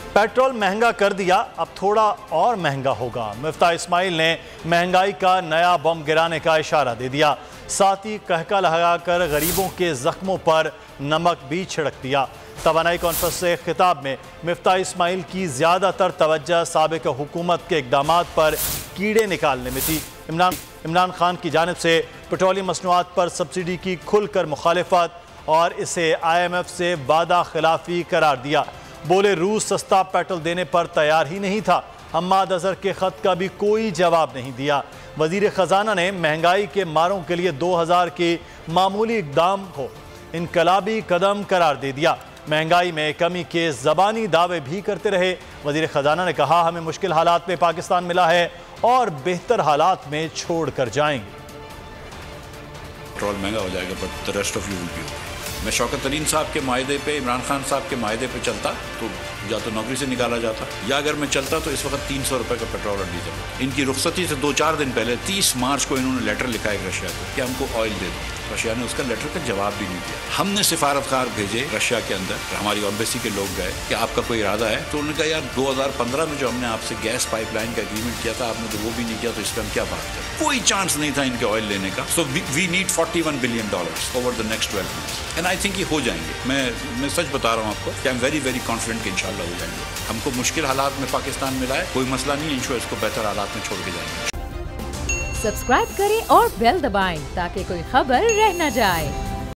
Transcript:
Petrol महंगा कर दिया, अब थोड़ा और महंगा होगा। मिफ्ताह इस्माइल ने महंगाई का नया बम गिराने का इशारा दे दिया। साथ ही कहका लगाकर गरीबों के जख्मों पर नमक भी छिड़क दिया। तवानाई कॉन्फ्रेंस से खिताब में मिफ्ताह इस्माइल की ज़्यादातर तवज्जो साबिक हुकूमत के इक़दामात पर कीड़े निकालने में थी। इमरान खान की जानिब से पेट्रोलियम मसनूआत पर सब्सिडी की खुलकर मुखालिफत और इसे IMF से वादा खिलाफी करार दिया। बोले रूस सस्ता पेट्रोल देने पर तैयार ही नहीं था। हम्माद अजहर के खत का भी कोई जवाब नहीं दिया। वजीर खजाना ने महंगाई के मारों के लिए 2000 के मामूली इक़दाम को इनकलाबी कदम करार दे दिया। महंगाई में कमी के ज़बानी दावे भी करते रहे। वजीर खजाना ने कहा, हमें मुश्किल हालात में पाकिस्तान मिला है और बेहतर हालात में छोड़ कर जाएंगे। पेट्रोल महंगा हो जाएगा but the rest of you will be okay. मैं शौकत तरीन साहब के मायदे पे, इमरान खान साहब के मायदे पे चलता तो या तो नौकरी से निकाला जाता, या अगर मैं चलता तो इस वक्त 300 रुपये का पेट्रोल और डीजल। इनकी रुखसती से 2-4 दिन पहले 30 मार्च को इन्होंने लेटर लिखा है रशिया को कि हमको ऑयल दे दो। रशिया ने उसका लेटर का जवाब भी नहीं दिया। हमने सिफारतकार भेजे रशिया के अंदर, हमारी एम्बेसी के लोग गए कि आपका कोई इरादा है, तो उन्होंने कहा यार 2015 में जो हमने आपसे गैस पाइपलाइन का एग्रीमेंट किया था, आपने तो वो भी नहीं किया, तो इस पर हम क्या बात करें। कोई चांस नहीं था इनके ऑयल लेने का। So we need $41 billion over the next 12 months and I think ये हो जाएंगे। मैं सच बता रहा हूँ आपको कि I am very very confident कि इंशाल्लाह हो जाएंगे। हमको मुश्किल हालात में पाकिस्तान मिला है, कोई मसला नहीं, इंशाल्लाह इसको बेहतर हालात में छोड़ के जाएंगे। सब्सक्राइब करें और बेल दबाएं ताकि कोई खबर रह न जाए।